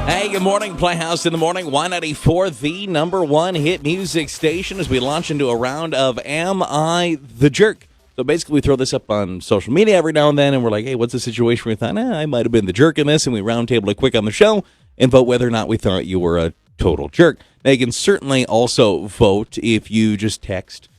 Hey, good morning, Playhouse in the Morning, Y94, the number one hit music station, as we launch into a round of Am I the Jerk? So basically, we throw this up on social media every now and then, and we're like, hey, what's the situation? We thought, I might have been the jerk in this, and we roundtable it quick on the show and vote whether or not we thought you were a total jerk. Now, you can certainly also vote if you just text,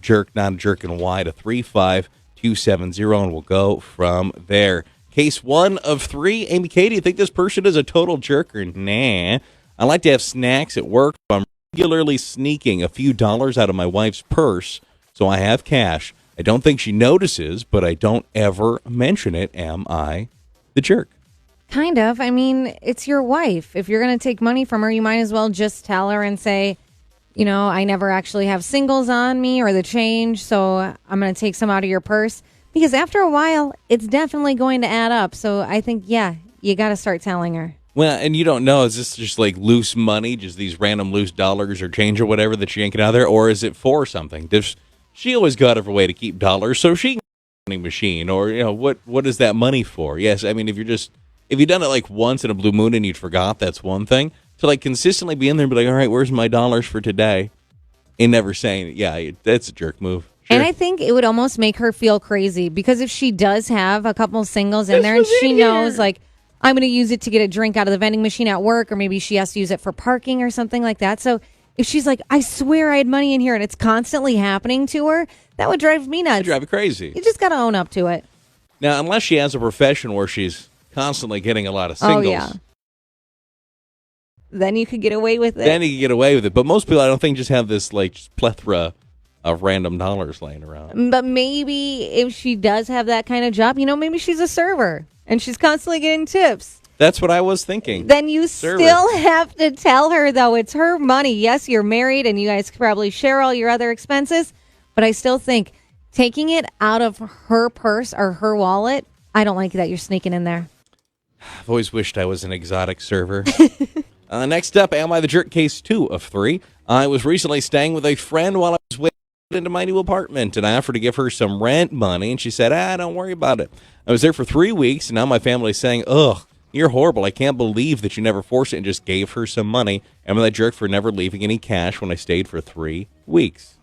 jerk, not a jerk, and Y to 35270, and we'll go from there. Case 1 of 3. Amy K, do you think this person is a total jerk or nah? I like to have snacks at work. I'm regularly sneaking a few dollars out of my wife's purse, so I have cash. I don't think she notices, but I don't ever mention it. Am I the jerk? Kind of. I mean, it's your wife. If you're going to take money from her, you might as well just tell her and say, I never actually have singles on me or the change, so I'm going to take some out of your purse. Because after a while, it's definitely going to add up. So I think, you got to start telling her. Well, and you don't know, is this just like loose money, just these random loose dollars or change or whatever that you're yanking out of there, or is it for something? She always got her way to keep dollars, so she can get a money machine, or, what is that money for? Yes, I mean, if you've done it like once in a blue moon and you forgot, that's one thing. To like consistently be in there and be like, all right, where's my dollars for today? And never saying, that's a jerk move. Sure. And I think it would almost make her feel crazy, because if she does have a couple singles in there and she knows, like, I'm going to use it to get a drink out of the vending machine at work, or maybe she has to use it for parking or something like that. So if she's like, I swear I had money in here, and it's constantly happening to her, that would drive me nuts. That'd drive you crazy. You just got to own up to it. Now, unless she has a profession where she's constantly getting a lot of singles. Oh, yeah. Then you could get away with it. But most people, I don't think, just have this like just plethora of random dollars laying around. But maybe if she does have that kind of job, maybe she's a server and she's constantly getting tips. That's what I was thinking. Then you still have to tell her, though, it's her money. Yes, you're married and you guys probably share all your other expenses, but I still think taking it out of her purse or her wallet, I don't like that you're sneaking in there. I've always wished I was an exotic server. Next up, Am I the Jerk? Case 2 of 3. I was recently staying with a friend while I was waiting into my new apartment, and I offered to give her some rent money, and she said, don't worry about it. I was there for 3 weeks, and now my family's saying, ugh, you're horrible. I can't believe that you never forced it and just gave her some money. Am I the jerk for never leaving any cash when I stayed for 3 weeks?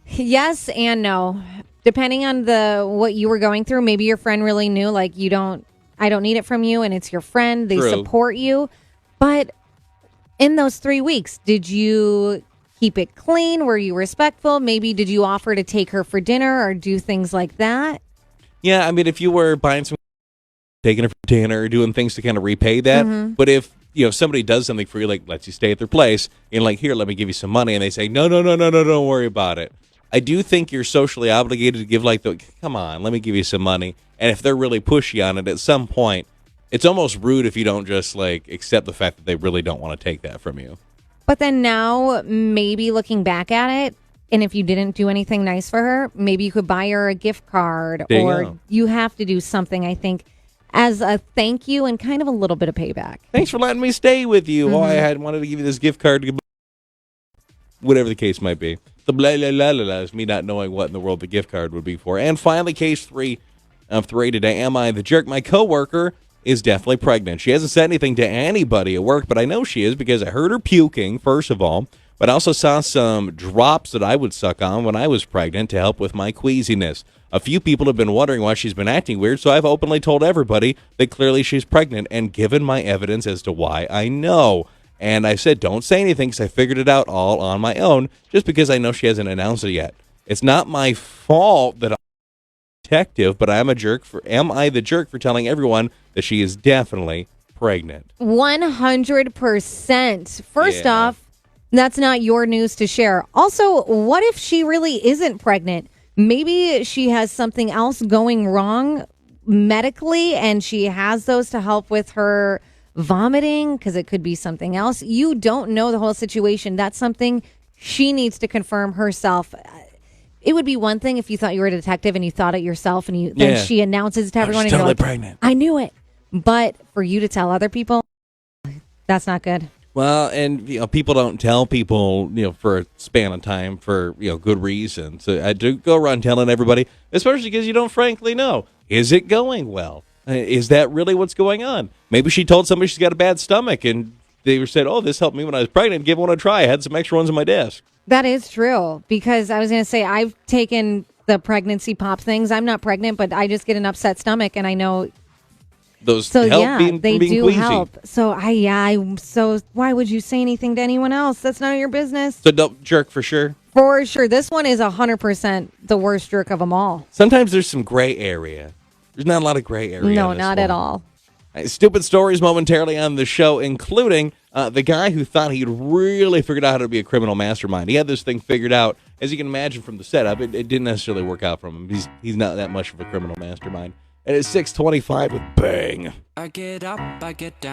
Yes and no. Depending on what you were going through, maybe your friend really knew, like, I don't need it from you, and it's your friend. They support you. But in those 3 weeks, did you keep it clean? Were you respectful? Maybe did you offer to take her for dinner or do things like that? Yeah, I mean, if you were buying some, taking her for dinner, or doing things to kind of repay that. Mm-hmm. But if somebody does something for you, like lets you stay at their place, and like, here, let me give you some money, and they say, no, don't worry about it. I do think you're socially obligated to give come on, let me give you some money. And if they're really pushy on it at some point, it's almost rude if you don't just accept the fact that they really don't want to take that from you. But then now, maybe looking back at it, and if you didn't do anything nice for her, maybe you could buy her a gift card, or you have to do something, I think, as a thank you and kind of a little bit of payback. Thanks for letting me stay with you. Mm-hmm. I wanted to give you this gift card, whatever the case might be. The blah, blah, blah, blah, blah is me not knowing what in the world the gift card would be for. And finally, case 3 of 3 today. Am I the jerk? My coworker is definitely pregnant. She hasn't said anything to anybody at work, but I know she is because I heard her puking, first of all, but I also saw some drops that I would suck on when I was pregnant to help with my queasiness. A few people have been wondering why she's been acting weird, so I've openly told everybody that clearly she's pregnant and given my evidence as to why I know. And I said, don't say anything because I figured it out all on my own, just because I know she hasn't announced it yet. It's not my fault that I'm a detective, but am I the jerk for telling everyone that she is definitely pregnant? 100%. First off, that's not your news to share. Also, what if she really isn't pregnant? Maybe she has something else going wrong medically, and she has those to help with her vomiting, because it could be something else. You don't know the whole situation. That's something she needs to confirm herself. It would be one thing if you thought you were a detective and you thought it yourself, and then she announces it to everyone, and totally you're like, pregnant. I knew it. But for you to tell other people, that's not good. Well, and people don't tell people for a span of time for good reasons. So I do go around telling everybody, especially because you don't frankly know, is it going well? Is that really what's going on? Maybe she told somebody she's got a bad stomach, and they said, "Oh, this helped me when I was pregnant. Give one a try. I had some extra ones on my desk." That is true, because I was going to say I've taken the pregnancy pop things. I'm not pregnant, but I just get an upset stomach, and I know Those so. help Yeah, being, they from being do queasy. help. So why would you say anything to anyone else? That's none of your business. So don't jerk for sure. For sure, this one is 100% the worst jerk of them all. Sometimes there's some gray area. There's not a lot of gray area. No, in this not one. at all. Stupid stories momentarily on the show, including the guy who thought he'd really figured out how to be a criminal mastermind. He had this thing figured out. As you can imagine from the setup, it didn't necessarily work out for him. He's not that much of a criminal mastermind. And it's 6:25 with Bang. I get up, I get down.